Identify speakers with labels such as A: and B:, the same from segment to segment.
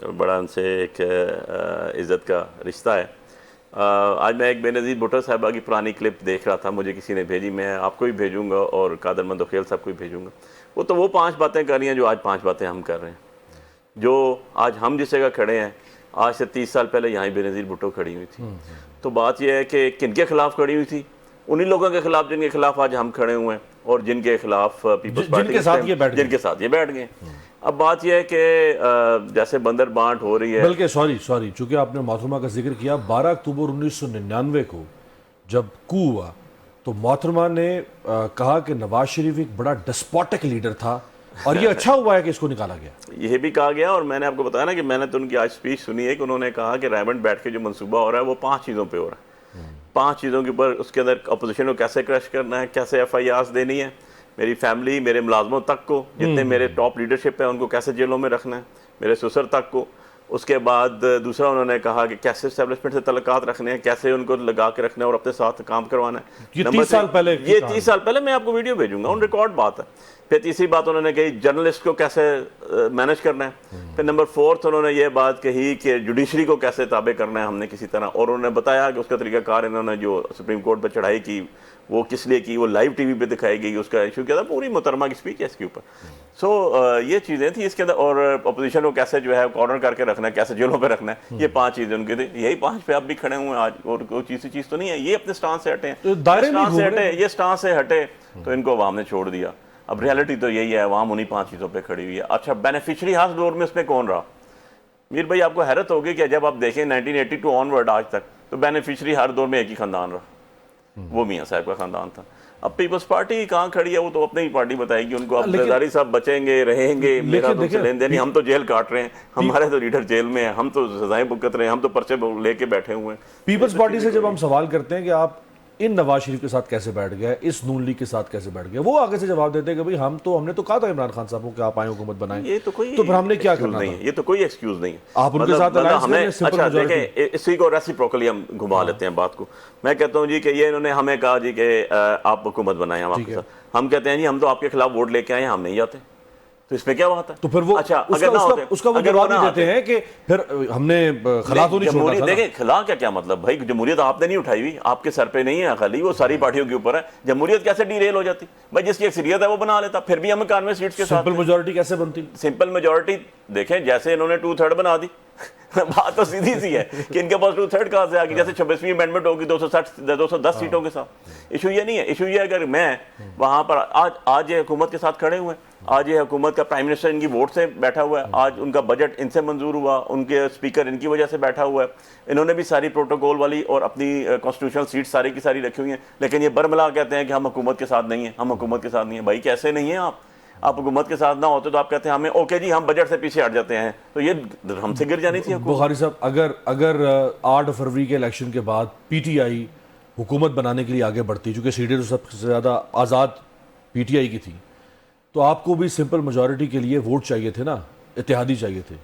A: بڑا ان سے ایک عزت کا رشتہ ہے. آج میں ایک بے نظیر بھٹو صاحبہ کی پرانی کلپ دیکھ رہا تھا, مجھے کسی نے بھیجی, میں آپ کو بھی بھیجوں گا اور قادر مندوخیل صاحب کو بھی بھیجوں گا. وہ 5 باتیں کر رہی ہیں جو آج 5 باتیں ہم کر رہے ہیں. جو آج ہم جس جگہ کھڑے ہیں, آج سے 30 سال پہلے یہاں بے نظیر بھٹو کھڑی ہوئی تھی. تو بات یہ ہے کہ کن کے خلاف کھڑی ہوئی تھی؟ انہی لوگوں کے خلاف جن کے خلاف آج ہم کھڑے ہوئے ہیں, اور جن کے خلاف پیپلز پارٹی جن کے ساتھ یہ بیٹھ گئے. اب بات یہ ہے کہ جیسے بندر بانٹ ہو رہی ہے.
B: بلکہ سوری چونکہ آپ نے محترمہ کا ذکر کیا, 12 اکتوبر 1999 کو جب کو ہوا تو محترمہ نے کہا کہ نواز شریف ایک بڑا ڈسپوٹک لیڈر تھا, اور یہ اچھا ہوا ہے کہ اس کو نکالا گیا.
A: یہ بھی کہا گیا, اور میں نے آپ کو بتایا نا کہ میں نے تو ان کی آج سپیچ سنی ہے کہ انہوں نے کہا کہ ریمنڈ بیٹھ کے جو منصوبہ ہو رہا ہے وہ 5 چیزوں پہ ہو رہا ہے. 5 چیزوں کے اوپر, اس کے اندر اپوزیشن کو کیسے کرش کرنا ہے, کیسے FIRs دینی ہے, میری فیملی, میرے ملازموں تک کو, جتنے میرے ٹاپ لیڈرشپ ہیں ان کو کیسے جیلوں میں رکھنا ہے, میرے سسر تک کو. اس کے بعد دوسرا انہوں نے کہا کہ کیسے اسٹیبلشمنٹ سے تعلقات رکھنے ہیں, کیسے ان کو لگا کے رکھنا ہے اور اپنے ساتھ کام کروانا ہے.
B: یہ 30
A: سال پہلے میں آپ کو ویڈیو بھیجوں گا, آن ریکارڈ بات ہے. پھر تیسری بات انہوں نے کہی جرنلسٹ کو کیسے مینج کرنا ہے. پھر نمبر 4 انہوں نے یہ بات کہی کہ جوڈیشری کو کیسے تابع کرنا ہے ہم نے کسی طرح, اور انہوں نے بتایا کہ اس کا طریقہ کار انہوں نے جو سپریم کورٹ پہ چڑھائی کی وہ کس لیے کی, وہ لائیو ٹی وی پہ دکھائی گئی, اس کا ایشو کیا تھا, پوری محترمہ کی سپیچ ہے اس کے اوپر. سو یہ چیزیں تھیں اس کے اندر, اور اپوزیشن کو کیسے جو ہے کارنر کر کے رکھنا ہے, کیسے جیلوں پہ رکھنا ہے, یہ 5 چیزیں ان کے تھے. یہی 5 پہ آپ بھی کھڑے ہوئے ہیں آج, اور کوئی چیز تو نہیں ہے. یہ اپنے سٹانس سے ہٹے ہیں, یہ سٹانس سے ہٹے تو ان کو عوام نے چھوڑ دیا. اب ریالٹی تو یہی ہے, عوام انہی 5 چیزوں پہ کھڑی ہوئی ہے. اچھا بینیفیشری ہر دور میں اس میں کون رہا؟ میر بھائی آپ کو حیرت ہوگی کہ جب آپ دیکھیں 1982 آن ورڈ آج تک, تو بینیفیشری ہر دور میں ایک ہی خاندان رہا, وہ میاں صاحب کا خاندان تھا. اب پیپلز پارٹی کہاں کھڑی ہے وہ تو اپنی ہی پارٹی بتائے گی ان کو. اب زرداری صاحب بچیں گے, رہیں گے, میرا تو چلیں دے نہیں, ہم تو جیل کاٹ رہے ہیں, ہمارے تو لیڈر جیل میں ہیں, ہم تو سزائیں بھگت رہے ہیں, ہم تو پرچے لے کے بیٹھے ہوئے ہیں.
B: پیپلز پارٹی سے جب ہم سوال کرتے ہیں کہ آپ ان نواز شریف کے ساتھ کیسے بیٹھ گئے, اس نون لیگ کے ساتھ کیسے بیٹھ گئے, وہ آگے سے جواب دیتے ہیں کہ بھئی ہم نے تو کہا تھا عمران خان صاحب کو کہ آپ آئیں حکومت بنائیں, تو پھر ہم نے کیا کرنا
A: نہیں ہے. یہ تو کوئی ایکسکیوز نہیں ہے.
B: آپ ان کے ساتھ
A: اچھا دیکھیں, اسی کو ریسیپروکلی ہم گھما لیتے ہیں بات کو. میں کہتا ہوں جی کہ یہ انہوں نے ہمیں کہا جی کہ آپ حکومت بنائیں ہم آپ کے ساتھ. ہم کہتے ہیں جی ہم تو آپ کے خلاف ووٹ لے کے آئے ہیں, ہم نہیں جاتے. تو اس میں کیا بات ہے؟
B: تو پھر وہ
A: اچھا
B: اس کا وہ جواب نہیں دیتے ہیں کہ پھر ہم نے خلا تو نہیں چھوڑا تھا.
A: دیکھیں خلا کا کیا مطلب بھائی, جمہوریت آپ نے نہیں اٹھائی ہوئی, آپ کے سر پہ نہیں ہے خالی, وہ ساری پارٹیوں کے اوپر ہے. جمہوریت کیسے ڈی ریل ہو جاتی بھائی؟ جس کی اکثریت ہے وہ بنا لیتا, پھر بھی ہم 91 سیٹس کے ساتھ.
B: سمپل میجورٹی کیسے بنتی؟
A: سمپل میجورٹی دیکھیں, جیسے انہوں نے 2/3 بنا دی, بات تو سیدھی سی ہے کہ ان کے پاس 2/3 کہاں سے آ گئی. جیسے 26ویں امینڈمنٹ ہوگی 210 سیٹوں کے ساتھ. ایشو یہ نہیں ہے, ایشو یہ اگر میں وہاں پر آج یہ حکومت کے ساتھ کھڑے ہوئے ہیں, آج یہ حکومت کا پرائم منسٹر ان کی ووٹ سے بیٹھا ہوا ہے, آج ان کا بجٹ ان سے منظور ہوا, ان کے اسپیکر ان کی وجہ سے بیٹھا ہوا ہے, انہوں نے بھی ساری پروٹوکول والی اور اپنی کانسٹیٹیوشنل سیٹ ساری کی ساری رکھی ہوئی ہیں, لیکن یہ برملا کہتے ہیں کہ ہم حکومت کے ساتھ نہیں ہیں, ہم حکومت کے ساتھ نہیں ہیں. بھائی کیسے نہیں ہیں آپ حکومت کے ساتھ نہ ہوتے تو آپ کہتے ہیں ہمیں اوکے جی ہم بجٹ سے پیچھے ہٹ جاتے ہیں, تو یہ ہم سے گر جانی تھی حکومت.
B: بخاری صاحب اگر 8 فروری کے الیکشن کے بعد PTI حکومت بنانے کے لیے آگے بڑھتی, چونکہ سیٹیں تو سب سے زیادہ آزاد PTI کی تھی, تو آپ کو بھی سمپل میجورٹی کے لیے ووٹ چاہیے تھے نا, اتحادی چاہیے تھے.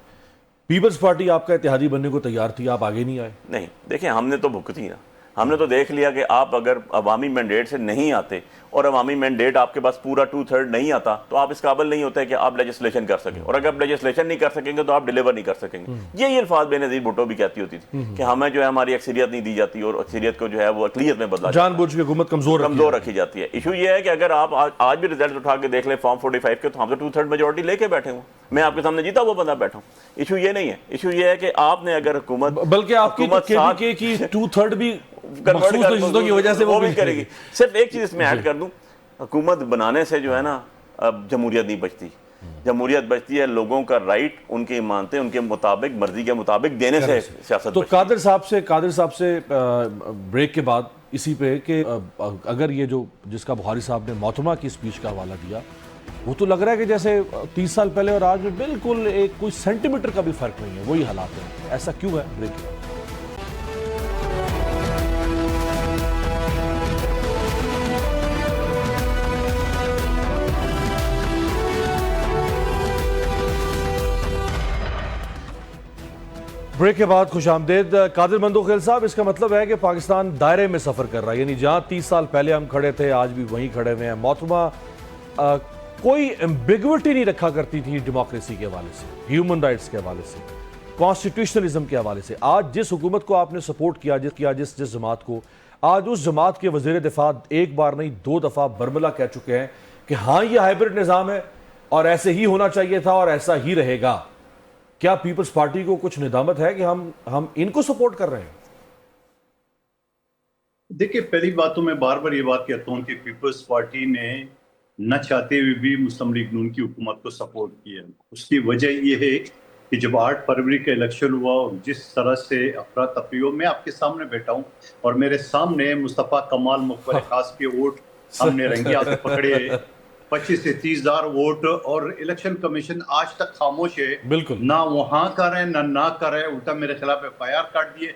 B: پیپلز پارٹی آپ کا اتحادی بننے کو تیار تھی, آپ آگے نہیں آئے.
A: نہیں دیکھیں, ہم نے تو بھگتی نا, ہم نے تو دیکھ لیا کہ آپ اگر عوامی مینڈیٹ سے نہیں آتے اور عوامی مینڈیٹ آپ کے پاس پورا 2/3 نہیں آتا, تو آپ اس قابل نہیں ہوتے کہ آپ لیجسلیشن کر سکیں, اور اگر آپ لیجسلیشن نہیں کر سکیں گے تو آپ ڈیلیور نہیں کر سکیں گے. یہی الفاظ بے نظیر بھٹو بھی کہتی ہوتی تھی کہ ہمیں جو ہے ہماری اکثریت نہیں دی جاتی, اور اکثریت کو جو ہے وہ اقلیت میں بدلا
B: جان بوجھ کے حکومت کمزور
A: رکھی جاتی ہے. ایشو یہ ہے کہ اگر آپ آج بھی ریزلٹ اٹھا کے دیکھ لیں فارم 45 کے, تو ہم تو 2/3 میجورٹی لے کے بیٹھے ہوں, میں آپ کے سامنے جیتا وہ بندہ بیٹھا ہوں. ایشو یہ نہیں ہے, ایشو یہ ہے کہ آپ نے اگر حکومت,
B: بلکہ آپ کی KPK کی 2/3 بھی مخصوص کی وجہ سے وہ بھی
A: کرے گی. صرف ایک چیز اس میں ایڈ کر دوں, حکومت بنانے سے جو ہے نا اب جمہوریت نہیں بچتی. جمہوریت بچتی ہے لوگوں کا رائٹ, ان کی مانتے ان کے مطابق, مرضی کے مطابق دینے سے سیاست.
B: تو قادر صاحب سے بریک کے بعد اسی پہ کہ اگر یہ جو جس کا بخاری صاحب نے محترمہ کی سپیچ کا حوالہ دیا, وہ تو لگ رہا ہے کہ جیسے 30 سال پہلے اور آج میں بالکل ایک کوئی سینٹی میٹر کا بھی فرق نہیں ہے, وہی حالات ہیں. ایسا کیوں ہے؟ بریک. بریک کے بعد خوش آمدید. قادر مندوخیل صاحب, اس کا مطلب ہے کہ پاکستان دائرے میں سفر کر رہا ہے, یعنی جہاں 30 سال پہلے ہم کھڑے تھے آج بھی وہیں کھڑے ہوئے ہیں. محترمہ کوئی ایمبیگوٹی نہیں رکھا کرتی تھی ڈیموکریسی کے حوالے سے, ہیومن رائٹس کے حوالے سے, کانسٹیٹیوشنلزم کے حوالے سے آج جس حکومت کو آپ نے سپورٹ کیا جس جماعت کو، آج اس جماعت کے وزیر دفاع ایک بار نہیں 2 دفعہ برملا کہہ چکے ہیں کہ ہاں یہ ہائبرڈ نظام ہے اور ایسے ہی ہونا چاہیے تھا اور ایسا ہی رہے گا. کیا پیپلز پارٹی کو کچھ ندامت ہے کہ ہم ان کو سپورٹ کر رہے ہیں؟
C: دیکھیں، پہلی بات تو میں بار بار یہ بات کہتا ہوں کہ پیپلز پارٹی نے نہ چاہتے ہوئے بھی مسلم لیگ نون کی حکومت کو سپورٹ کیا. اس کی وجہ یہ ہے کہ جب 8 فروری کا الیکشن ہوا اور جس طرح سے افراتفری ہو، میں آپ کے سامنے بیٹھا ہوں اور میرے سامنے مصطفیٰ کمال مقبر خاص کے ووٹ ہم نے رنگی ہاتھ پکڑے 25 سے 30 ہزار ووٹ، اور الیکشن کمیشن آج تک خاموش ہے.
B: بالکل
C: نہ وہاں کریں نہ کریں، الٹا میرے خلاف FIR کاٹ دیے.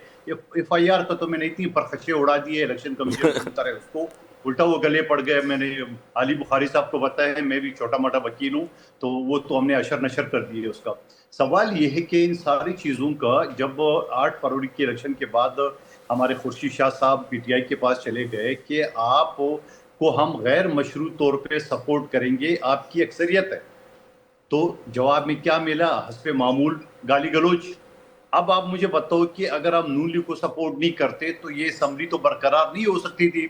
C: FIR کا تو میں نے اتنی پرخچے اڑا دیے الیکشن کمیشن کی طرح، اس کو الٹا وہ گلے پڑ گئے. میں نے علی بخاری صاحب کو بتایا، میں بھی چھوٹا موٹا وکیل ہوں، تو وہ تو ہم نے اشر نشر کر دیے اس کا. سوال یہ ہے کہ ان ساری چیزوں کا جب 8 فروری کے الیکشن کے بعد ہمارے خورشید شاہ صاحب PTI کے پاس چلے گئے کہ آپ کو ہم غیر مشروع طور پہ سپورٹ کریں گے، آپ کی اکثریت ہے، تو جواب میں کیا ملا؟ حسب معمول گالی گلوچ. اب آپ مجھے بتاؤ کہ اگر آپ نون لیگ کو سپورٹ نہیں کرتے تو یہ اسمبلی تو برقرار نہیں ہو سکتی تھی.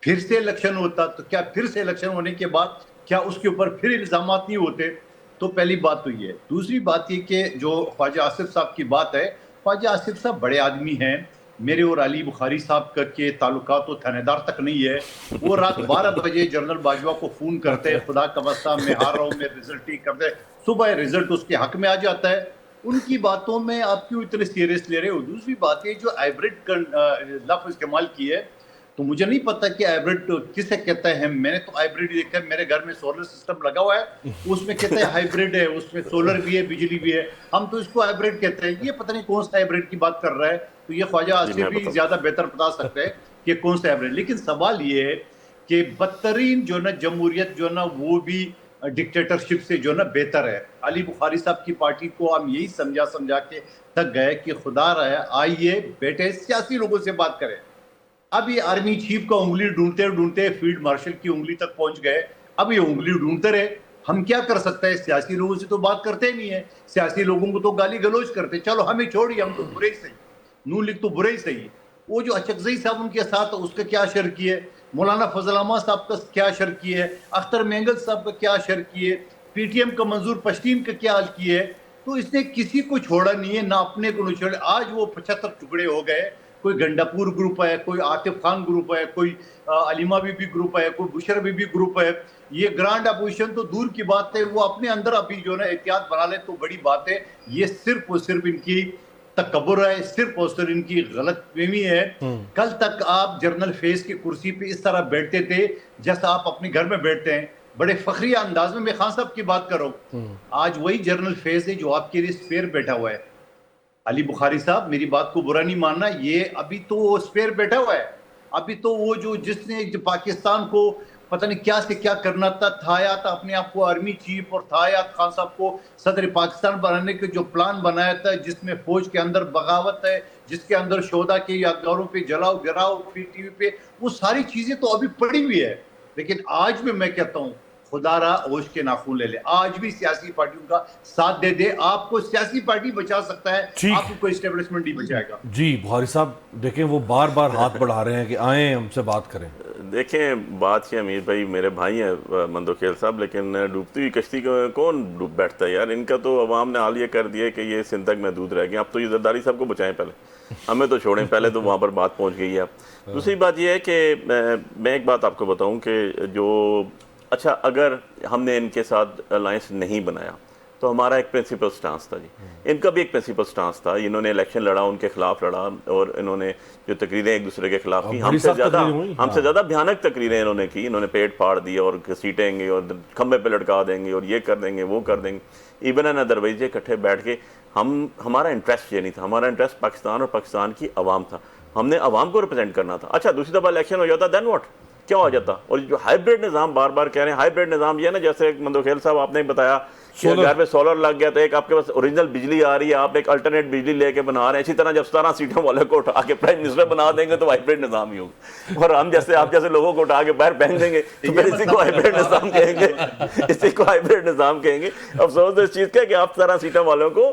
C: پھر سے الیکشن ہوتا تو کیا پھر سے الیکشن ہونے کے بعد کیا اس کے اوپر پھر الزامات نہیں ہوتے؟ تو پہلی بات تو یہ ہے. دوسری بات یہ کہ جو خواجہ آصف صاحب کی بات ہے، خواجہ آصف صاحب بڑے آدمی ہیں. میرے اور علی بخاری صاحب کے تعلقات تو تھانے دار تک نہیں ہے. وہ رات 12 بجے جنرل باجوہ کو فون کرتے، خدا کا واسطہ میں ہار رہا ہوں، میں رزلٹ نہیں کرتے. صبح رزلٹ اس کے حق میں آ جاتا ہے. ان کی باتوں میں آپ کیوں اتنے سیریس لے رہے ہو؟ دوسری بات یہ جو ہائبرڈ لفظ استعمال کی ہے، تو مجھے نہیں پتا کہ ہائبرڈ کسے کہتا ہے. میں نے تو ہائبرڈ دیکھا ہے، میرے گھر میں سولر سسٹم لگا ہوا ہے، اس میں کہتے ہیں ہائبرڈ ہے، اس میں سولر بھی ہے بجلی بھی ہے. ہم تو اس کو ہائبرڈ کہتے ہیں. یہ پتہ نہیں کون سا ہائبرڈ کی بات کر رہا ہے، تو یہ خواجہ آصف بھی زیادہ بہتر بتا سکتے ہیں کہ کون سا ہائبرڈ. لیکن سوال یہ ہے کہ بدترین جو نا جمہوریت جو نا وہ بھی ڈکٹیٹرشپ سے جو نا بہتر ہے. علی بخاری صاحب کی پارٹی کو ہم یہی سمجھا کے تک گئے کہ خدا رہا ہے آئیے بیٹھے سیاسی لوگوں سے بات کریں. اب یہ آرمی چیف کا انگلی ڈھونڈتے فیلڈ مارشل کی انگلی تک پہنچ گئے. اب یہ انگلی ڈھونڈتے رہے، ہم کیا کر سکتے ہیں؟ سیاسی لوگوں سے تو بات کرتے نہیں ہیں، سیاسی لوگوں کو تو گالی گلوچ کرتے. چلو ہمیں چھوڑیے، ہم تو برے ہی صحیح، نون لیگ تو برے ہی صحیح. وہ جو اچکزئی صاحب ان کے ساتھ، اس کا کیا شر کی ہے؟ مولانا فضل احمد صاحب کا کیا شر کی ہے؟ اختر مینگل صاحب کا کیا شر کی ہے؟ PTM کا منظور پشتین کا کیا حال کی ہے؟ تو اس نے کسی کو چھوڑا نہیں ہے، نہ اپنے کو نہیں چھوڑا. آج وہ 75 ٹکڑے ہو گئے. کوئی گنڈاپور گروپ ہے، کوئی عاطف خان گروپ ہے، کوئی علیمہ بی بی گروپ ہے، کوئی بشر بی بی گروپ ہے. یہ گرانڈ اپوزیشن تو دور کی بات ہے، وہ اپنے اندر ابھی جو ہے احتیاط بنا لے تو بڑی بات ہے. یہ صرف اور صرف ان کی تکبر ہے، صرف اور صرف ان کی غلط فہمی ہے. کل تک آپ جنرل فیض کی کرسی پہ اس طرح بیٹھتے تھے جیسا آپ اپنے گھر میں بیٹھتے ہیں، بڑے فخری انداز میں خان صاحب کی بات کرو. آج وہی جنرل فیض ہے جو آپ کے لیے اسپیئر بیٹھا ہوا ہے. علی بخاری صاحب میری بات کو برا نہیں ماننا، یہ ابھی تو وہ اسپیئر بیٹھا ہوا ہے. ابھی تو وہ جس نے پاکستان کو پتہ نہیں کیا سے کیا کرنا تھا، تھایا تھا اپنے آپ کو آرمی چیف، اور تھایا خان صاحب کو صدر پاکستان بنانے کے جو پلان بنایا تھا، جس میں فوج کے اندر بغاوت ہے، جس کے اندر شہداء کے یادگاروں پہ جلاؤ گراؤ PTV پہ، وہ ساری چیزیں تو ابھی پڑی ہوئی ہے. لیکن آج بھی میں کہتا ہوں خدا را اوش کے ناخون لے لے. آج بھی سیاسی پارٹیوں کا ساتھ دے دے. آپ کو سیاسی پارٹی بچا سکتا ہے، آپ کو کوئی اسٹیبلشمنٹ نہیں بچائے گا.
B: جی بخاری صاحب دیکھیں وہ بار بار ہاتھ بڑھا رہے ہیں کہ آئیں ہم سے بات کریں.
A: دیکھیں بات یہ امیر بھائی میرے بھائی ہیں مندوخیل صاحب، لیکن ڈوبتی ہوئی کشتی کو کون ڈوب بیٹھتا ہے یار؟ ان کا تو عوام نے حال یہ کر دیا کہ یہ سندھ تک محدود رہ گیا. اب تو یہ زرداری صاحب کو بچائیں، پہلے ہمیں تو چھوڑیں، پہلے تو وہاں پر بات پہنچ گئی ہے. دوسری بات یہ ہے کہ میں ایک بات آپ کو بتاؤں کہ جو اچھا اگر ہم نے ان کے ساتھ الائنس نہیں بنایا تو ہمارا ایک پرنسپل سٹانس تھا. جی ان کا بھی ایک پرنسپل سٹانس تھا. انہوں نے الیکشن لڑا، ان کے خلاف لڑا، اور انہوں نے جو تقریریں ایک دوسرے کے خلاف کی، ہم سے زیادہ بھیانک تقریریں انہوں نے کی. انہوں نے پیٹ پھاڑ دیا اور گھسیٹیں گے اور کھمبے پہ لٹکا دیں گے اور یہ کر دیں گے وہ کر دیں گے. ایون ان ادروائز اکٹھے بیٹھ کے ہمارا انٹرسٹ یہ نہیں تھا. ہمارا انٹرسٹ پاکستان اور پاکستان کی عوام تھا. ہم نے عوام کو ریپرزینٹ کرنا تھا. اچھا دوسری دفعہ الیکشن ہو جاتا دین واٹ، کیا ہو جاتا؟ اور جو ہائبرڈ نظام بار بار کہہ رہے ہیں، ہائبرڈ نظام یہ نا جیسے مندوخیل صاحب آپ نے بتایا کہ گھر میں سولر لگ گیا تو ایک آپ کے پاس اوریجنل بجلی آ رہی ہے، آپ ایک الٹرنیٹ بجلی لے کے بنا رہے ہیں. اسی طرح جب 17 سیٹوں والے کو اٹھا کے پرائم منسٹر بنا دیں گے تو ہائبرڈ نظام ہی ہوگا. اور ہم جیسے آپ جیسے لوگوں کو اٹھا کے باہر پھینک دیں گے تو پھر اسی کو ہائبرڈ نظام کہیں گے، اسی کو ہائبرڈ نظام کہیں گے. افسوس اس چیز کا کہ آپ 17 سیٹوں والوں کو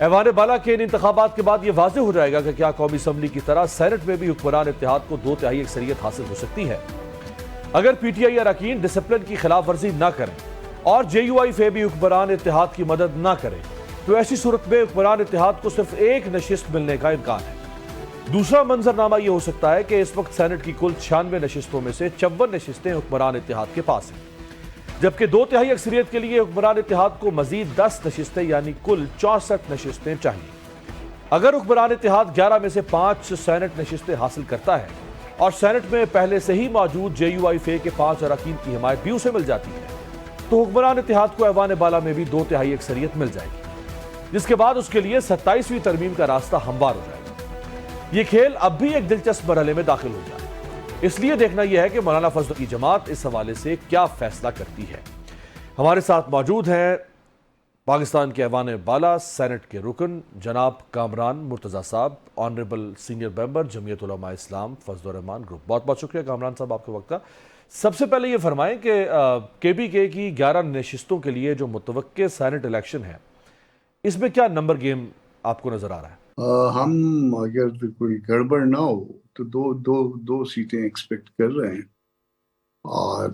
B: ایوان بالا کے ان انتخابات کے بعد یہ واضح ہو جائے گا کہ کیا قومی اسمبلی کی طرح سینٹ میں بھی حکمران اتحاد کو 2/3 اکثریت حاصل ہو سکتی ہے۔ اگر پی ٹی آئی اراکین ڈسپلن کی خلاف ورزی نہ کریں اور جے یو آئی فے بھی حکمران اتحاد کی مدد نہ کرے تو ایسی صورت میں حکمران اتحاد کو صرف ایک نشست ملنے کا امکان ہے۔ دوسرا منظرنامہ یہ ہو سکتا ہے کہ اس وقت سینٹ کی کل 96 نشستوں میں سے 54 نشستیں حکمران اتحاد کے پاس ہیں، جبکہ 2/3 اکثریت کے لیے حکمران اتحاد کو مزید 10 نشستیں یعنی کل 64 نشستیں چاہیے۔ اگر حکمران اتحاد 11 میں سے 5 سینٹ نشستیں حاصل کرتا ہے اور سینٹ میں پہلے سے ہی موجود جے یو آئی فے کے 5 اراکین کی حمایت بھی اسے مل جاتی ہے تو حکمران اتحاد کو ایوان بالا میں بھی 2/3 اکثریت مل جائے گی، جس کے بعد اس کے لیے 27ویں ترمیم کا راستہ ہموار ہو جائے گا۔ یہ کھیل اب بھی ایک دلچسپ مرحلے میں داخل ہو گیا، اس لیے دیکھنا یہ ہے کہ مولانا فضل کی جماعت اس حوالے سے کیا فیصلہ کرتی ہے۔ ہمارے ساتھ موجود ہیں پاکستان کے ایوان بالا سینٹ کے رکن جناب کامران مرتضیٰ صاحب، آنریبل سینئر ممبر جمعیت علماء اسلام فضل الرحمان گروپ۔ بہت بہت شکریہ کامران صاحب آپ کے وقت کا۔ سب سے پہلے یہ فرمائیں کہ کے پی کے کی 11 نشستوں کے لیے جو متوقع سینٹ الیکشن ہے اس میں کیا نمبر گیم آپ کو نظر آ رہا ہے؟
D: ہم اگر کوئی گڑبڑ نہ ہو تو دو سیٹیں ایکسپیکٹ کر رہے ہیں، اور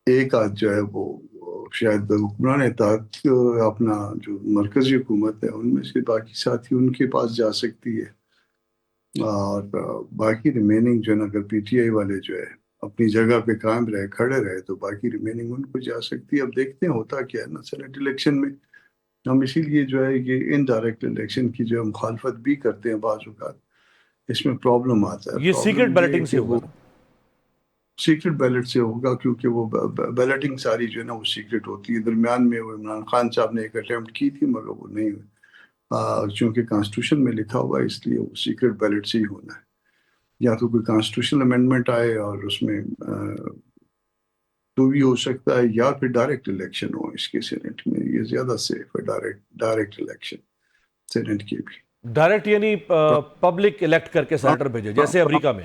D: ایک آدھ جو ہے وہ شاید حکمران اتحاد اپنا جو مرکزی حکومت ہے ان میں سے باقی ساتھی ان کے پاس جا سکتی ہے، اور باقی ریمیننگ جو ہے نا اگر پی ٹی آئی والے جو ہے اپنی جگہ پہ قائم رہے کھڑے رہے تو باقی ریمیننگ ان کو جا سکتی ہے۔ اب دیکھتے ہیں ہوتا کیا ہے نا سینٹ الیکشن میں، ہم اسی لیے جو ہے یہ انڈائریکٹ الیکشن کی جو مخالفت بھی کرتے ہیں بعض اوقات، اس میں پرابلم آتا ہے۔
B: یہ سیکرٹ بیلٹنگ سے ہوگا،
D: سیکرٹ بیلٹ سے ہوگا کیونکہ وہ بیلٹنگ ساری جو ہے نا وہ سیکرٹ ہوتی ہے۔ درمیان میں وہ عمران خان صاحب نے ایک اٹیمپٹ کی تھی مگر وہ نہیں ہوئی، چونکہ کانسٹیٹیوشن میں لکھا ہوا ہے اس لیے وہ سیکرٹ بیلٹ سے ہی ہونا ہے، یا تو کوئی کانسٹیٹیوشنل امینڈمنٹ آئے اور اس میں تو بھی ہو سکتا ہے، یا پھر ڈائریکٹ الیکشن ہو اس کے سینٹ میں، یہ زیادہ سیف ہے ڈائریکٹ الیکشن سینٹ کی بھی۔
B: ڈائریکٹ یعنی پبلک الیکٹ کر کے سینیٹر بھیجے جیسے امریکہ میں؟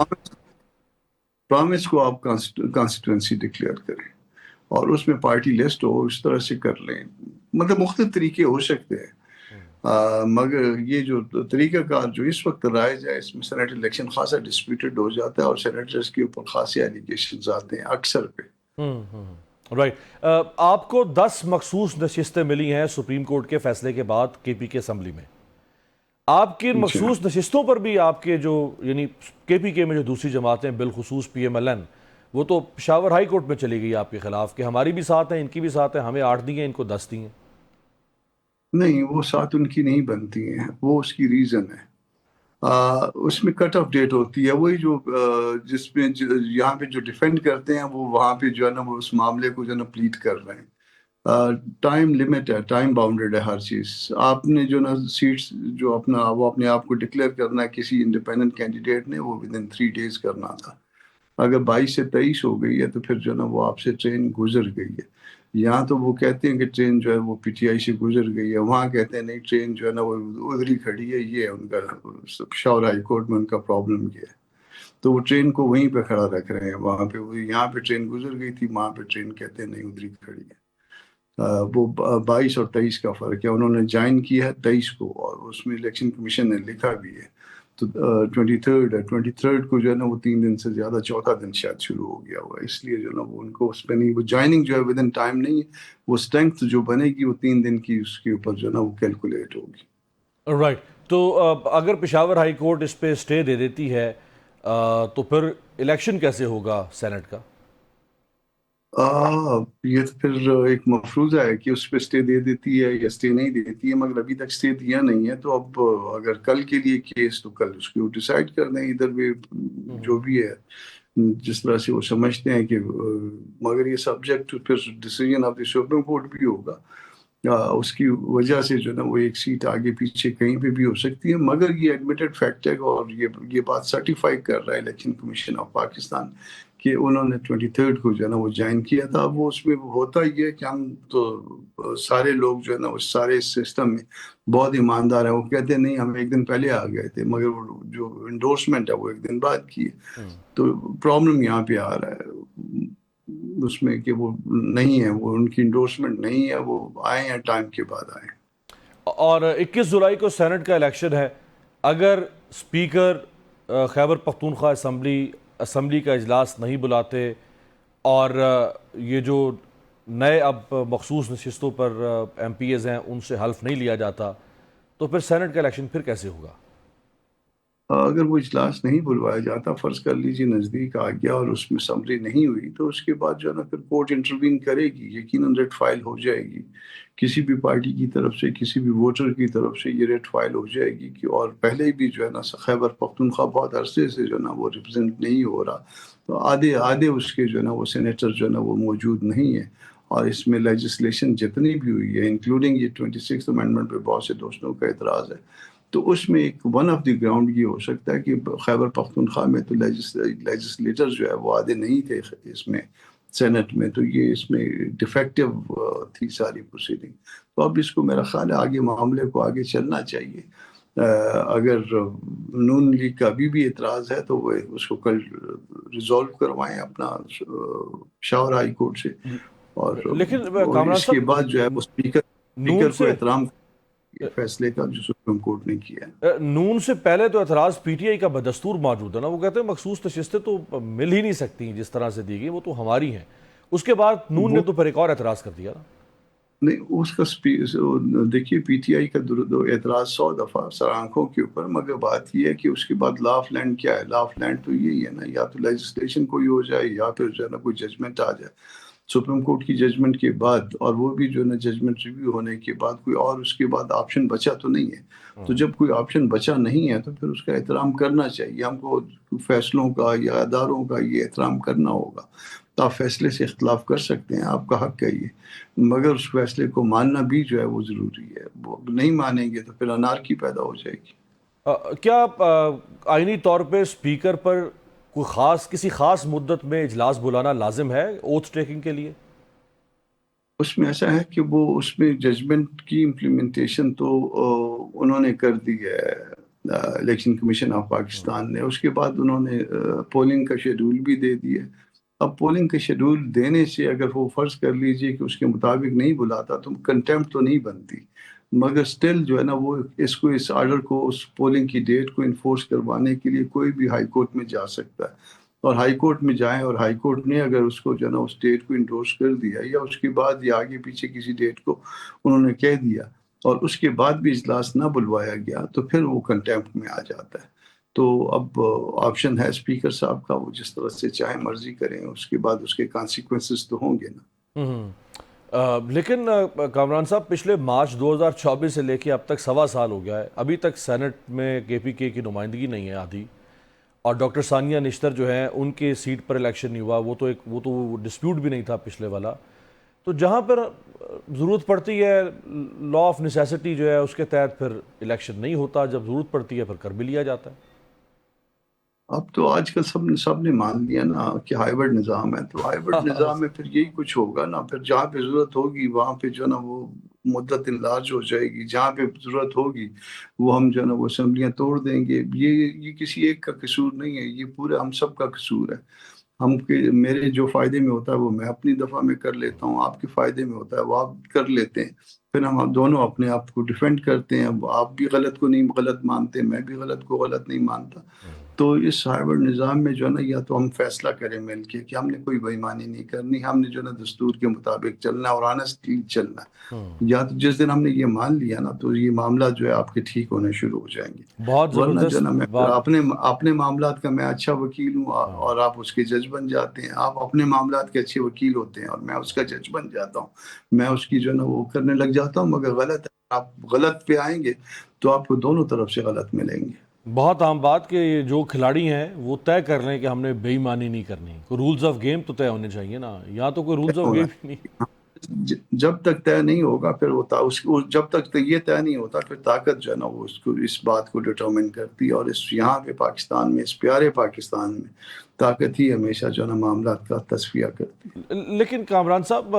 D: پرامس کو آپ کانسٹیٹوینسی ڈکلیئر کریں اور اس میں پارٹی لسٹ ہو، اس طرح سے کر لیں، مطلب مختلف طریقے ہو سکتے ہیں، مگر یہ جو طریقہ کار جو اس وقت رائج ہے اس میں سینٹ الیکشن خاصا ڈسپیوٹڈ ہو جاتا ہے اور سینیٹرز کے اوپر خاصے ایلیگیشنز آتے ہیں اکثر پہ۔
B: رائٹ، آپ کو 10 مخصوص نشستیں ملی ہیں سپریم کورٹ کے فیصلے کے بعد کے پی کے اسمبلی میں۔ آپ کی ان مخصوص نشستوں پر بھی آپ کے جو یعنی کے پی کے میں جو دوسری جماعتیں بالخصوص پی ایم ایل این وہ تو پشاور ہائی کورٹ میں چلی گئی آپ کے خلاف کہ ہماری بھی ساتھ ہیں ان کی بھی ساتھ ہیں، ہمیں 8 دی ہیں ان کو 10 دی ہیں۔
D: نہیں، وہ ساتھ ان کی نہیں بنتی ہیں، وہ اس کی ریزن ہے، اس میں کٹ آف ڈیٹ ہوتی ہے، وہی جو جس میں یہاں پہ جو ڈیفینڈ کرتے ہیں وہ وہاں پہ جو ہے نا وہ اس معاملے کو جو ہے نا پلیٹ کر رہے ہیں۔ ٹائم لمٹ ہے، ٹائم باؤنڈیڈ ہے ہر چیز۔ آپ نے جو نا سیٹس جو وہ اپنے آپ کو ڈکلیئر کرنا ہے کسی انڈیپینڈنٹ کینڈیڈیٹ نے، وہ ود ان 3 days کرنا تھا۔ اگر 22 سے 23 ہو گئی ہے تو پھر جو ہے نا وہ آپ سے ٹرین گزر گئی ہے۔ یہاں تو وہ کہتے ہیں کہ ٹرین جو ہے وہ پی ٹی آئی سے گزر گئی ہے، وہاں کہتے ہیں نہیں ٹرین جو ہے نا وہ ادھر ہی کھڑی ہے، یہ ان کا پشاور ہائی کورٹ میں ان کا پرابلم یہ ہے، تو وہ ٹرین کو وہیں پہ کھڑا رکھ رہے ہیں، وہاں پہ یہاں پہ ٹرین گزر گئی تھی، وہاں پہ ٹرین کہتے ہیں نہیں ادھر ہی کھڑی ہے۔ وہ 22 اور 23 کا فرق ہے، انہوں نے جوائن کیا ہے 23 کو اور اس میں الیکشن کمیشن نے لکھا بھی ہے، تو 23 کو جو ہے نا وہ 3 دن سے زیادہ، چوتھا دن شاید شروع ہو گیا ہوا، اس لیے جو ہے نا وہ ان کو اس پہ نہیں، وہ جوائننگ جو ہے ود ان ٹائم نہیں ہے، وہ اسٹرینتھ جو بنے گی وہ 3 دن کی اس کے اوپر جو ہے نا وہ کیلکولیٹ ہوگی۔
B: رائٹ، تو اگر پشاور ہائی کورٹ اس پہ اسٹے دے دیتی ہے تو پھر الیکشن کیسے ہوگا سینٹ کا؟
D: یہ تو پھر ایک مفروضہ ہے کہ اس پہ اسٹے دے دیتی ہے یا اسٹے نہیں دیتی ہے، مگر ابھی تک اسٹے دیا نہیں ہے، تو اب اگر کل کے لیے کیس تو کل اس کو ڈیسائیڈ کر دیں، ادھر بھی جو بھی ہے جس طرح سے وہ سمجھتے ہیں کہ، مگر یہ سبجیکٹ پھر decision of the supreme court بھی ہوگا، اس کی وجہ سے جو ہے نا وہ ایک سیٹ آگے پیچھے کہیں پہ بھی ہو سکتی ہے، مگر یہ ایڈمیٹڈ فیکٹ ہے اور یہ بات سرٹیفائی کر رہا ہے الیکشن کمیشن آف پاکستان کہ انہوں نے 23 کو جو ہے نا وہ جوائن کیا تھا۔ وہ اس میں ہوتا ہی ہے کہ ہم تو سارے لوگ جو ہے نا اس سارے سسٹم میں بہت ایماندار ہیں، وہ کہتے ہیں نہیں ہم ایک دن پہلے آ گئے تھے، مگر وہ جو انڈورسمنٹ ہے وہ ایک دن بعد کی ہے، تو پرابلم یہاں پہ آ رہا ہے۔ اس میں کہ وہ نہیں ہے, وہ ان کی انڈورسمنٹ نہیں ہے, وہ آئے ہیں ٹائم کے بعد آئے ہیں.
B: اور 21 جولائی کو سینٹ کا الیکشن ہے. اگر اسپیکر خیبر پختونخوا اسمبلی کا اجلاس نہیں بلاتے اور یہ جو نئے اب مخصوص نشستوں پر ایم پی ایز ہیں ان سے حلف نہیں لیا جاتا, تو پھر سینٹ کا الیکشن پھر کیسے ہوگا؟
D: اگر وہ اجلاس نہیں بلوایا جاتا, فرض کر لیجیے نزدیک آ گیا اور اس میں سمری نہیں ہوئی, تو اس کے بعد جو ہے نا پھر کورٹ انٹروین کرے گی, یقیناً ریٹ فائل ہو جائے گی کسی بھی پارٹی کی طرف سے, کسی بھی ووٹر کی طرف سے یہ ریٹ فائل ہو جائے گی کہ اور پہلے بھی جو ہے نا خیبر پختونخوا بہت عرصے سے جو ہے نا وہ ریپرزینٹ نہیں ہو رہا, تو آدھے اس کے جو ہے نا وہ سینیٹر جو ہے نا وہ موجود نہیں ہے. اور اس میں لیجسلیشن جتنی بھی ہوئی ہے انکلوڈنگ یہ 26 امینڈمنٹ پہ بہت سے دوستوں کا اعتراض ہے, تو اس میں ایک ون آف دی گراؤنڈ یہ ہو سکتا ہے کہ خیبر پختونخوا میں تو لیجسلیٹر جو ہے وہ آدھے نہیں تھے اس میں سینٹ میں, تو یہ اس میں ڈیفیکٹو تھی ساری پروسیڈنگ. تو اب اس کو میرا خیال ہے آگے معاملے کو آگے چلنا چاہیے. اگر نون لیگ کا ابھی اعتراض ہے تو وہ اس کو کل ریزولو کروائیں اپنا شاور ہائی کورٹ سے, اور
B: لیکن
D: اور
B: کامران
D: اس کے بعد جو ہے وہ اسپیکر کو احترام فیصلے کا جو سپریم کورٹ نے کیا ہے.
B: نون سے پہلے تو اعتراض پی ٹی آئی کا بدستور موجود ہے نا, وہ کہتے ہیں مخصوص نشستیں تو مل ہی نہیں سکتی جس طرح سے دی گئی, وہ تو ہماری ہیں. اس کے بعد نون نے تو پھر ایک اور اعتراض کر دیا نا.
D: نہیں, اس کا دیکھیے پی ٹی آئی کا اعتراض 100 دفعہ سر آنکھوں کے اوپر, مگر بات یہ ہے کہ اس کے بعد لا آف لینڈ کیا ہے. لا آف لینڈ تو یہی ہے نا, یا تو لیجسلیشن کوئی ہو جائے یا پھر جو ہے نا کوئی ججمنٹ آ جائے سپریم کورٹ کی ججمنٹ کے بعد, اور وہ بھی جو ہے نا ججمنٹ ریویو ہونے کے بعد کوئی اور اس کے بعد آپشن بچا تو نہیں ہے. تو جب کوئی آپشن بچا نہیں ہے تو پھر اس کا احترام کرنا چاہیے. ہم کو فیصلوں کا یا اداروں کا یہ احترام کرنا ہوگا. تو آپ فیصلے سے اختلاف کر سکتے ہیں, آپ کا حق ہے یہ, مگر اس فیصلے کو ماننا بھی جو ہے وہ ضروری ہے. وہ نہیں مانیں گے تو پھر انارکی پیدا ہو جائے گی.
B: کیا آئینی طور پہ اسپیکر پر کوئی کسی خاص مدت میں اجلاس بلانا لازم ہے اوتھ ٹیکنگ کے لیے؟
D: اس میں ایسا ہے کہ وہ اس میں ججمنٹ کی امپلیمنٹیشن تو انہوں نے کر دی ہے الیکشن کمیشن آف پاکستان نے. اس کے بعد انہوں نے پولنگ کا شیڈول بھی دے دیا. اب پولنگ کا شیڈول دینے سے اگر وہ فرض کر لیجئے کہ اس کے مطابق نہیں بلاتا تو کنٹیمپٹ تو نہیں بنتی, مگر سٹل جو ہے نا وہ اس آرڈر کو, اس پولنگ کی ڈیٹ کو انفورس کروانے کے لیے کوئی بھی ہائی کورٹ میں جا سکتا ہے. اور ہائی کورٹ میں جائیں اور ہائی کورٹ نے اگر اس کو جو ہے نا اس ڈیٹ کو انڈورس کر دیا, یا اس کے بعد یا آگے پیچھے کسی ڈیٹ کو انہوں نے کہہ دیا اور اس کے بعد بھی اجلاس نہ بلوایا گیا, تو پھر وہ کنٹیمپٹ میں آ جاتا ہے. تو اب آپشن ہے اسپیکر صاحب کا, وہ جس طرح سے چاہے مرضی کریں, اس کے بعد اس کے کانسیکوینسز تو ہوں گے نا.
B: لیکن کامران صاحب پچھلے مارچ 2024 سے لے کے اب تک 1.25 سال ہو گیا ہے, ابھی تک سینٹ میں کے پی کے کی نمائندگی نہیں ہے آدھی, اور ڈاکٹر ثانیہ نشتر جو ہیں ان کے سیٹ پر الیکشن نہیں ہوا. وہ تو ڈسپیوٹ بھی نہیں تھا پچھلے والا. تو جہاں پر ضرورت پڑتی ہے لا آف نیسیسٹی جو ہے اس کے تحت پھر الیکشن نہیں ہوتا, جب ضرورت پڑتی ہے پھر کر بھی لیا جاتا ہے.
D: اب تو آج کل سب نے مان لیا نا کہ ہائیبرڈ نظام ہے, تو ہائیبرڈ نظام میں پھر یہی کچھ ہوگا نا. پھر جہاں پہ ضرورت ہوگی وہاں پہ جو ہے نا وہ مدت انلارج ہو جائے گی, جہاں پہ ضرورت ہوگی وہ ہم جو ہے نا وہ اسمبلیاں توڑ دیں گے. یہ کسی ایک کا قصور نہیں ہے, یہ پورے ہم سب کا قصور ہے. میرے جو فائدے میں ہوتا ہے وہ میں اپنی دفعہ میں کر لیتا ہوں, آپ کے فائدے میں ہوتا ہے وہ آپ کر لیتے ہیں, پھر ہم دونوں اپنے آپ کو ڈیفینڈ کرتے ہیں. آپ بھی غلط کو نہیں غلط مانتے, میں بھی غلط کو غلط نہیں مانتا. تو اس ہائیبرڈ نظام میں جو ہے نا یا تو ہم فیصلہ کریں مل کے کہ ہم نے کوئی بے ایمانی نہیں کرنی, ہم نے جو ہے نا دستور کے مطابق چلنا اور آنیسٹلی چلنا, یا تو جس دن ہم نے یہ مان لیا نا تو یہ معاملہ جو ہے آپ کے ٹھیک ہونے شروع ہو جائیں گے.
B: بہت
D: ورنہ جو ہے نا
B: زبردست
D: اپنے معاملات کا میں اچھا وکیل ہوں اور آپ اس کے جج بن جاتے ہیں. آپ اپنے معاملات کے اچھے وکیل ہوتے ہیں اور میں اس کا جج بن جاتا ہوں, میں اس کی جو ہے نا وہ کرنے لگ جاتا ہوں. مگر غلط ہے, آپ غلط پہ آئیں گے تو آپ کو دونوں طرف سے غلط ملیں گے.
B: بہت عام بات کہ جو کھلاڑی ہیں وہ طے کر لیں کہ ہم نے بے ایمانی نہیں کرنی. کوئی رولز آف گیم تو طے ہونے چاہیے نا, یہاں تو کوئی رولز آف گیم ہی نہیں.
D: جب تک طے نہیں ہوگا پھر وہ جب تک یہ طے نہیں ہوتا پھر طاقت جو ہے نا وہ اس بات کو ڈٹرمن کرتی ہے. اور یہاں پہ پاکستان میں, اس پیارے پاکستان میں طاقت ہی ہمیشہ جو ہے نا معاملات کا تصفیہ کرتی ہے.
B: لیکن کامران صاحب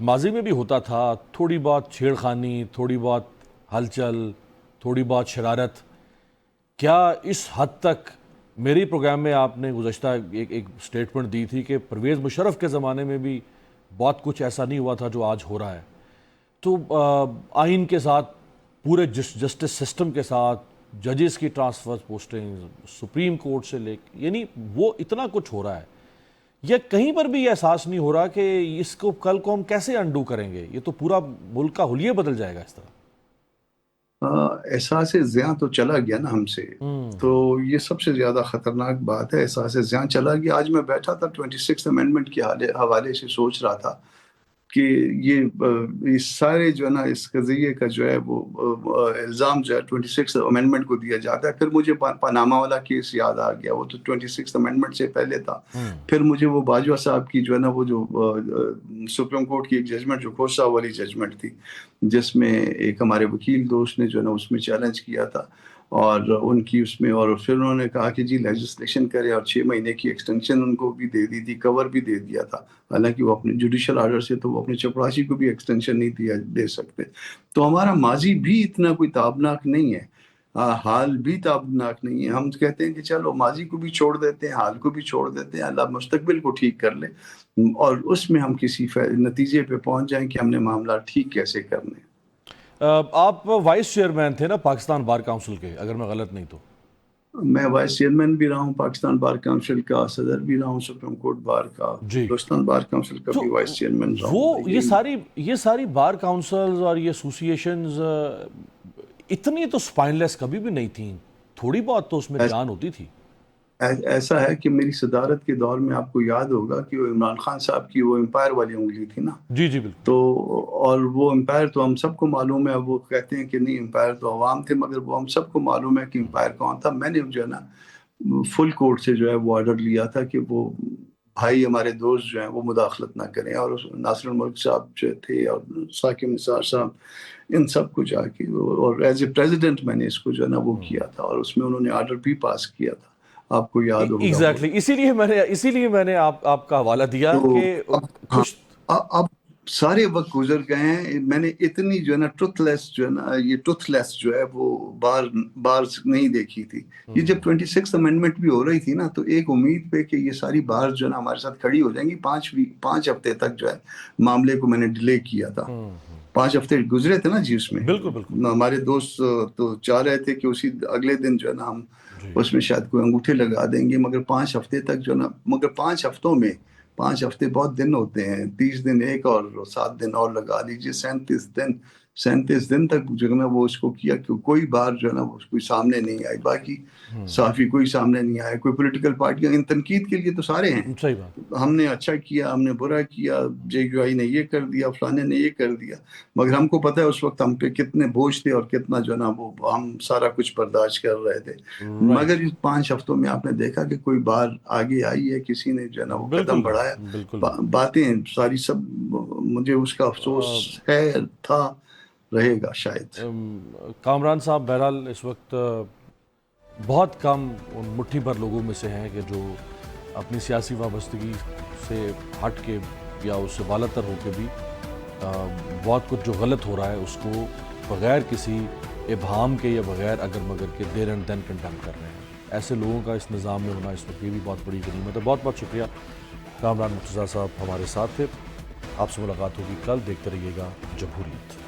B: ماضی میں بھی ہوتا تھا تھوڑی بہت چھیڑ خانی, تھوڑی بہت ہلچل, تھوڑی بہت شرارت. کیا اس حد تک میری پروگرام میں آپ نے گزشتہ ایک سٹیٹمنٹ دی تھی کہ پرویز مشرف کے زمانے میں بھی بہت کچھ ایسا نہیں ہوا تھا جو آج ہو رہا ہے. تو آئین کے ساتھ پورے جسٹس سسٹم کے ساتھ ججز کی ٹرانسفر پوسٹنگ سپریم کورٹ سے لے کے یعنی وہ اتنا کچھ ہو رہا ہے, یہ کہیں پر بھی یہ احساس نہیں ہو رہا کہ اس کو کل کو ہم کیسے انڈو کریں گے, یہ تو پورا ملک کا حلیہ بدل جائے گا اس طرح.
D: احساس زیاں تو چلا گیا نا ہم سے, تو یہ سب سے زیادہ خطرناک بات ہے. احساس زیاں چلا گیا. آج میں بیٹھا تھا 26 امینڈمنٹ کے حوالے سے سوچ رہا تھا کہ یہ سارے جو ہے نا اس قضیے کا جو ہے وہ الزام جو ہے 26 امینڈمنٹ کو دیا جاتا ہے. پھر مجھے پاناما والا کیس یاد آ گیا, وہ تو 26 امینڈمنٹ سے پہلے تھا. پھر مجھے وہ باجوہ صاحب کی جو ہے نا وہ جو سپریم کورٹ کی ایک ججمنٹ جو کھوسہ والی ججمنٹ تھی, جس میں ایک ہمارے وکیل دوست نے جو ہے نا اس میں چیلنج کیا تھا اور ان کی اس میں, اور پھر انہوں نے کہا کہ جی لیجسلیشن کرے, اور 6 مہینے کی ایکسٹینشن ان کو بھی دے دی تھی, کور بھی دے دیا تھا. حالانکہ وہ اپنے جوڈیشل آرڈر سے تو وہ اپنے چپراسی کو بھی ایکسٹینشن نہیں دے سکتے. تو ہمارا ماضی بھی اتنا کوئی تابناک نہیں ہے, حال بھی تابناک نہیں ہے. ہم کہتے ہیں کہ چلو ماضی کو بھی چھوڑ دیتے ہیں, حال کو بھی چھوڑ دیتے ہیں, اللہ مستقبل کو ٹھیک کر لے اور اس میں ہم کسی نتیجے پہ پہنچ جائیں کہ ہم نے معاملات ٹھیک کیسے کرنے.
B: آپ وائس چیئرمین تھے نا پاکستان بار کاؤنسل کے, اگر میں غلط نہیں تو.
D: میں وائس چیئرمین بھی رہا ہوں پاکستان بار کاؤنسل کا, صدر بھی رہا ہوں سپریم کورٹ بار کا, ہندوستان بار کاؤنسل کا بھی وائس چیئرمین رہا ہوں.
B: وہ یہ ساری بار کاؤنسلز اور یہ ایسوسیشنز اتنی تو سپائنلیس کبھی بھی نہیں تھیں, تھوڑی بہت تو اس میں جان ہوتی تھی.
D: ایسا ہے کہ میری صدارت کے دور میں آپ کو یاد ہوگا کہ وہ عمران خان صاحب کی وہ امپائر والی انگلی تھی نا.
B: جی بالکل.
D: تو اور وہ امپائر تو ہم سب کو معلوم ہے, وہ کہتے ہیں کہ نہیں امپائر تو عوام تھے, مگر وہ ہم سب کو معلوم ہے کہ امپائر کون تھا. میں نے جو ہے نا فل کورٹ سے جو ہے وہ آرڈر لیا تھا کہ وہ بھائی ہمارے دوست جو ہیں وہ مداخلت نہ کریں, اور ناصر الملک صاحب جو تھے اور ثاقب نثار صاحب, ان سب کو جا کے, اور ایز اے پریزیڈنٹ میں نے اس کو جو ہے نا وہ کیا تھا, اور اس میں انہوں نے آرڈر بھی پاس کیا تھا, آپ کو یاد ہوگا.
B: ایگزیکٹلی, اسی لیے میں نے آپ کا حوالہ دیا کہ
D: اب سارے وقت گزر گئے ہیں. میں نے اتنی جو ہے نا ٹروتھ لیس جو ہے وہ بار نہیں دیکھی تھی. یہ جب 26 امینڈمنٹ بھی ہو رہی تھی نا, تو ایک امید پہ کہ یہ ساری بار جو ہے نا ہمارے ساتھ کھڑی ہو جائیں گی. 5 ہفتے تک جو ہے معاملے کو میں نے ڈیلے کیا تھا. 5 ہفتے گزرے تھے نا جی اس میں. بالکل. ہمارے دوست تو چاہ رہے تھے کہ اسی اگلے دن جو ہے نا ہم اس میں شاید کوئی انگوٹھے لگا دیں گے, مگر 5 ہفتے تک جو ہے نا, مگر 5 ہفتوں میں 5 ہفتے بہت دن ہوتے ہیں, 30 دن ایک اور 7 دن اور لگا لیجیے, 37 دن تک جو ہے نا وہ اس کو کیا کہ کوئی بار جو ہے نا وہ کوئی سامنے نہیں آئی. باقی صحافی کوئی سامنے نہیں آیا, کوئی پولیٹیکل پارٹیاں ان تنقید کے لیے تو سارے ہیں.
B: صحیح بات,
D: ہم نے اچھا کیا, ہم نے برا کیا, JQI نے یہ کر دیا, فلانے نے یہ کر دیا, مگر ہم کو پتہ ہے اس وقت ہم پہ کتنے بوجھ تھے اور کتنا جو ہے نا وہ ہم سارا کچھ برداشت کر رہے تھے. مگر اس 5 ہفتوں میں آپ نے دیکھا کہ کوئی بار آگے آئی ہے, کسی نے جو ہے نا وہ قدم بڑھایا. باتیں ساری سب, مجھے اس کا افسوس ہے, تھا, رہے گا شاید.
B: کامران صاحب بہرحال اس وقت بہت کم ان مٹھی بھر لوگوں میں سے ہیں کہ جو اپنی سیاسی وابستگی سے ہٹ کے یا اس سے بالاتر ہو کے بھی بہت کچھ جو غلط ہو رہا ہے اس کو بغیر کسی ابہام کے یا بغیر اگر مگر کے دیر اینڈ دین کنڈیم کر رہے ہیں. ایسے لوگوں کا اس نظام میں ہونا اس وقت یہ بھی بہت بڑی غنیمت ہے. بہت بہت شکریہ کامران مرتضیٰ صاحب ہمارے ساتھ تھے. آپ سے ملاقات ہوگی کل. دیکھتے رہیے گا جمہوریت.